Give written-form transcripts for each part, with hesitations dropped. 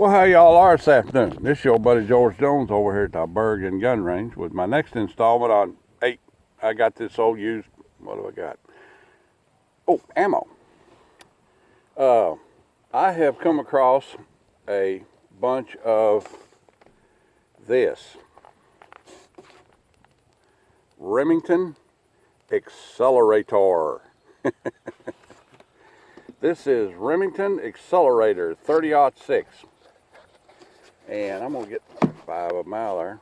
Well, how y'all are this afternoon? This is your buddy George Jones over here at the Bergen Gun Range with my next installment on 8. I got this old used, what do I got? Oh, ammo. I have come across a bunch of this Remmington Accelerator. This is Remmington Accelerator 30-06. And I'm going to get 5 of them out there.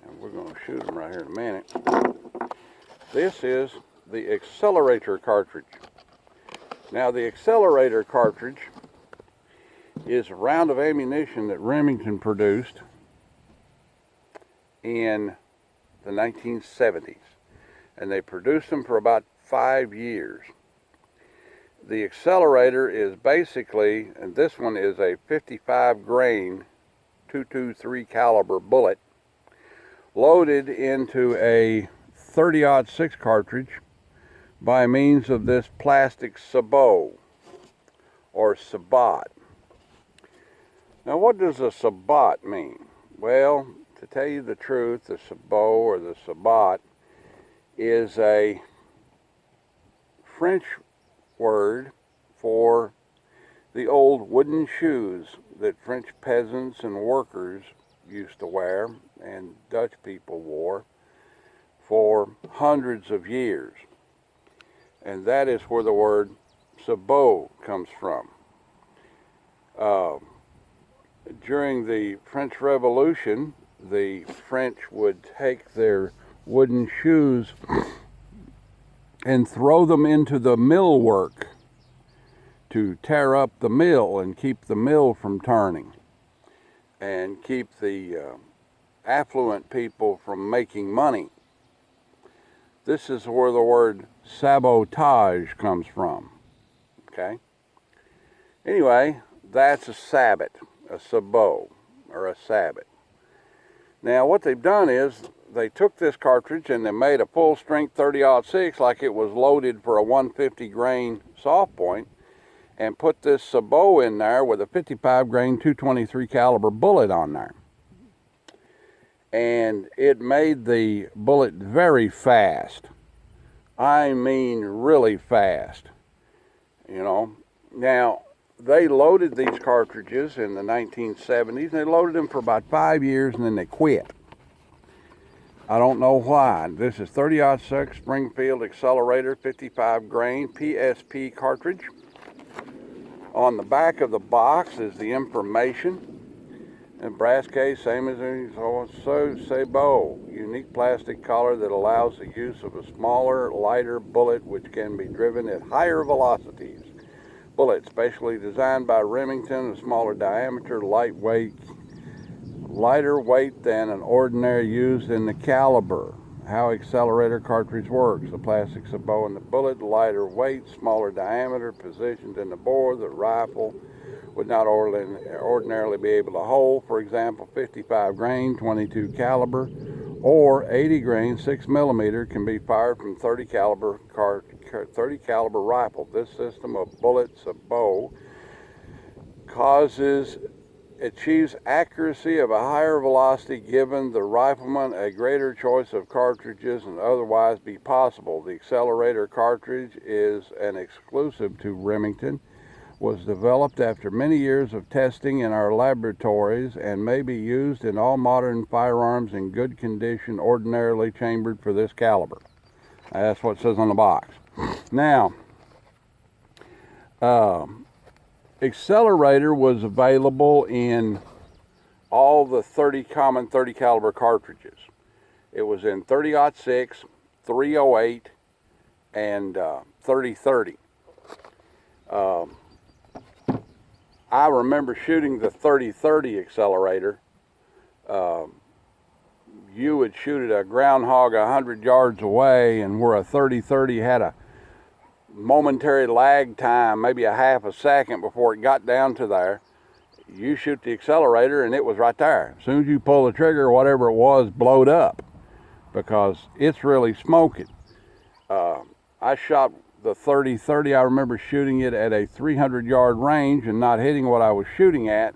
And we're going to shoot them right here in a minute. This is the Accelerator Cartridge. Now the Accelerator Cartridge is a round of ammunition that Remmington produced in the 1970s. And they produced them for about 5 years. The Accelerator is basically, and this one is a 55 grain 223 caliber bullet loaded into a 30-06 cartridge by means of this plastic sabot or sabat. Now what does a sabat mean? Well, to tell you the truth, the sabot or the sabat is a French word for the old wooden shoes that French peasants and workers used to wear and Dutch people wore for hundreds of years. And that is where the word sabot comes from. During the French Revolution, the French would take their wooden shoes and throw them into the mill work to tear up the mill and keep the mill from turning and keep the affluent people from making money. This is where the word sabotage comes from. Okay? Anyway, that's a sabot, a sabot, or a sabot. Now what they've done is they took this cartridge and they made a full strength 30-06 like it was loaded for a 150 grain soft point and put this sabot in there with a 55 grain 223 caliber bullet on there. And it made the bullet very fast. I mean really fast. You know, now they loaded these cartridges in the 1970s. They loaded them for about 5 years and then they quit. I don't know why. This is 30-06 Springfield Accelerator 55 grain PSP cartridge. On the back of the box is the information. And brass case, same as sabot, unique plastic collar that allows the use of a smaller, lighter bullet which can be driven at higher velocities. Bullet specially designed by Remmington, a smaller diameter, lighter weight than an ordinary used in the caliber. How Accelerator cartridge works: the plastic sabot in the bullet, lighter weight, smaller diameter, positioned in the bore the rifle would not ordinarily be able to hold. For example, 55 grain 22 caliber or 80 grain 6 millimeter can be fired from 30 caliber rifle. This system of bullet sabot achieves accuracy of a higher velocity, giving the rifleman a greater choice of cartridges than otherwise be possible. The Accelerator cartridge is an exclusive to Remmington, was developed after many years of testing in our laboratories, and may be used in all modern firearms in good condition, ordinarily chambered for this caliber. That's what it says on the box. Now, Accelerator was available in all the common 30 caliber cartridges. It was in 30-06, 308, and 30-30. I remember shooting the 30-30 Accelerator. You would shoot at a groundhog 100 yards away, and where a 30-30 had a momentary lag time, maybe a half a second before it got down to there, you shoot the Accelerator and it was right there. As soon as you pull the trigger, whatever it was blowed up, because it's really smoking. I shot the 30-30, I remember shooting it at a 300-yard range and not hitting what I was shooting at.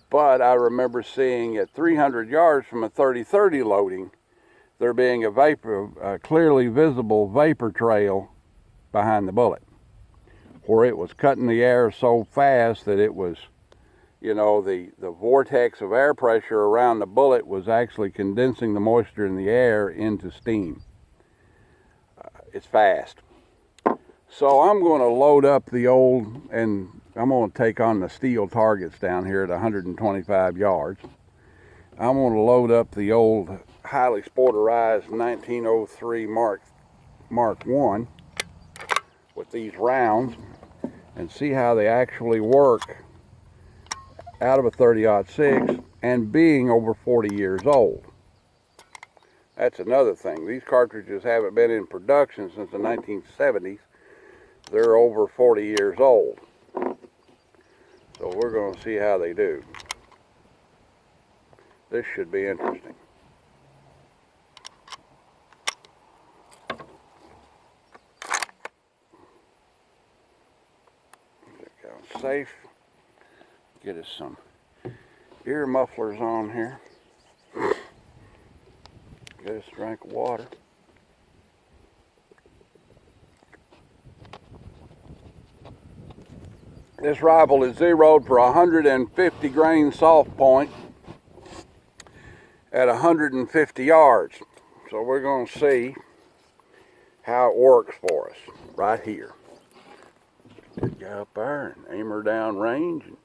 But I remember seeing at 300 yards from a 30-30 loading, there being a clearly visible vapor trail behind the bullet, where it was cutting the air so fast that it was, you know, the vortex of air pressure around the bullet was actually condensing the moisture in the air into steam. It's fast. So I'm going to load up the old, and I'm going to take on the steel targets down here at 125 yards. I'm going to load up the old highly sporterized 1903 Mark I with these rounds and see how they actually work out of a 30-06 and being over 40 years old. That's another thing. These cartridges haven't been in production since the 1970s. They're over 40 years old. So we're going to see how they do. This should be interesting. Safe. Get us some ear mufflers on here. Get us a drink of water. This rifle is zeroed for 150 grain soft point at 150 yards. So we're going to see how it works for us right here. Get you up there and aim her down range and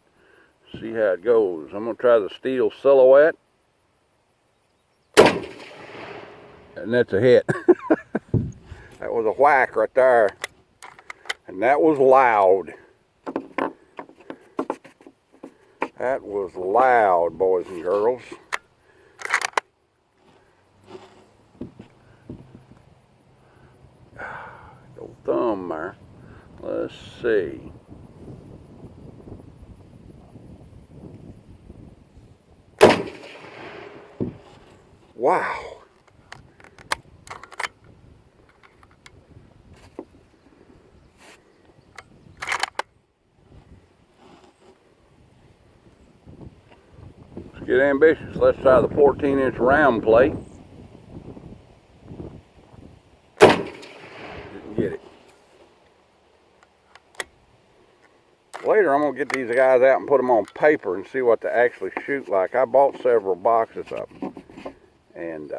see how it goes. I'm going to try the steel silhouette. And that's a hit. That was a whack right there. And that was loud. That was loud, boys and girls. Old thumb there. Let's see. Wow. Let's get ambitious. Let's try the 14-inch round plate. Didn't get it. Later I'm going to get these guys out and put them on paper and see what they actually shoot like. I bought several boxes of them. And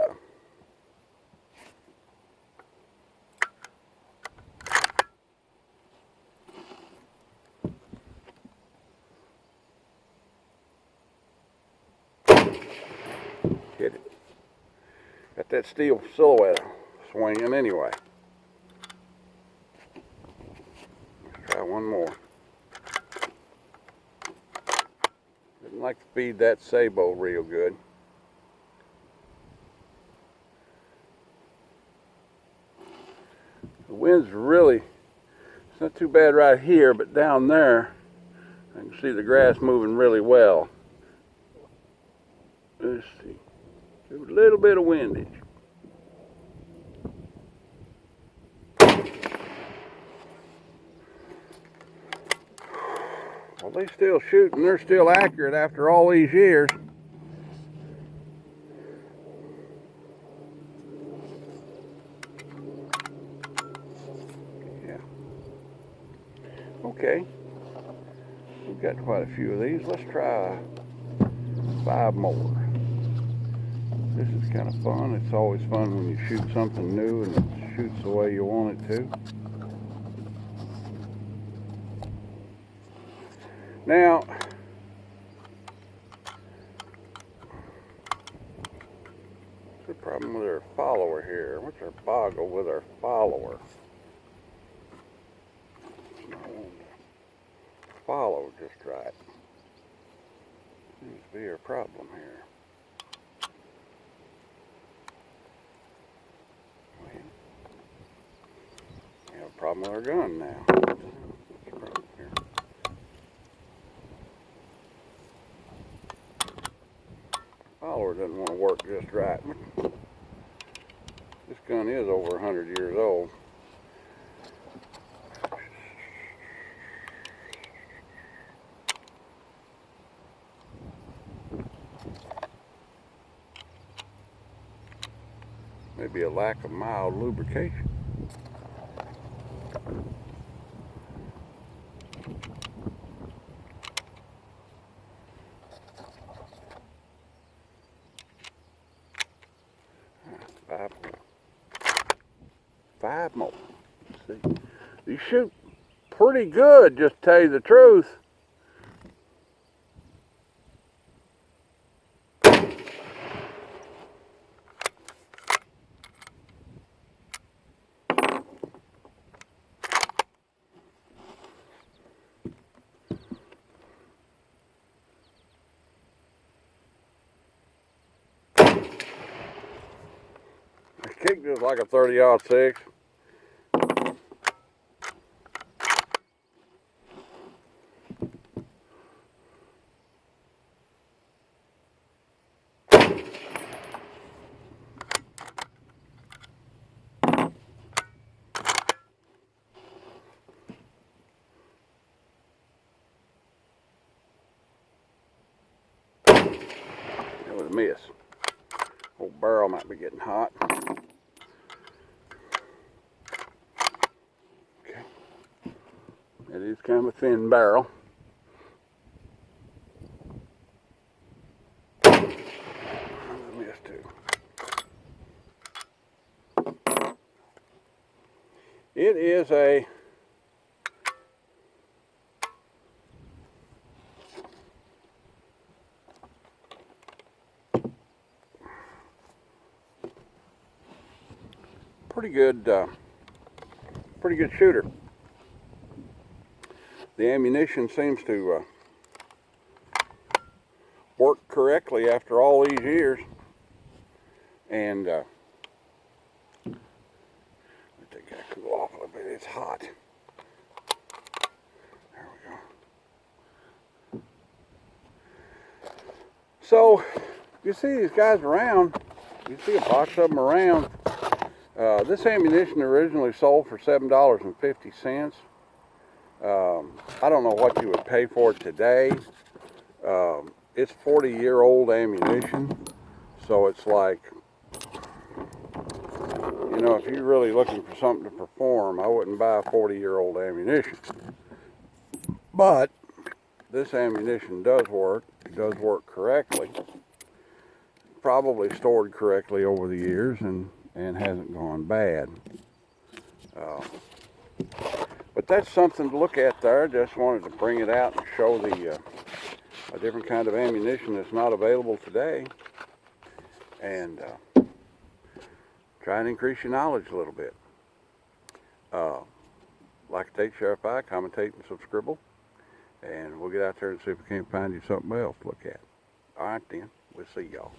hit it. Got that steel silhouette swinging anyway. Let's try one more. Didn't like to feed that sabot real good. The wind's really, it's not too bad right here, but down there, I can see the grass moving really well. Let's see, there's a little bit of windage. Well, they still shooting, they're still accurate after all these years. Okay, we've got quite a few of these. Let's try 5 more. This is kind of fun. It's always fun when you shoot something new and it shoots the way you want it to. Now, what's the problem with our follower here? What's our boggle with our follower? Follow just right. Seems to be a problem here. We have a problem with our gun now. What's the problem here? Follower doesn't want to work just right. This gun is over 100 years old. Maybe a lack of mild lubrication. Five more. See, you shoot pretty good, just to tell you the truth. I kicked just like a 30-06. It was a miss. Old barrel might be getting hot. Okay. It is kind of a thin barrel. I missed too. It is a pretty good shooter. The ammunition seems to work correctly after all these years, and let me take that cool off a little bit. It's hot. There we go. So you see these guys around. You see a box of them around. This ammunition originally sold for $7.50. I don't know what you would pay for it today. It's 40-year-old ammunition, so it's like, you know, if you're really looking for something to perform, I wouldn't buy 40-year-old ammunition. But this ammunition does work. It does work correctly. Probably stored correctly over the years and hasn't gone bad. But that's something to look at there. Just wanted to bring it out and show a different kind of ammunition that's not available today, and try and increase your knowledge a little bit. Like to take, share, commentate, and subscribe, and we'll get out there and see if we can't find you something else to look at. All right then, we'll see y'all.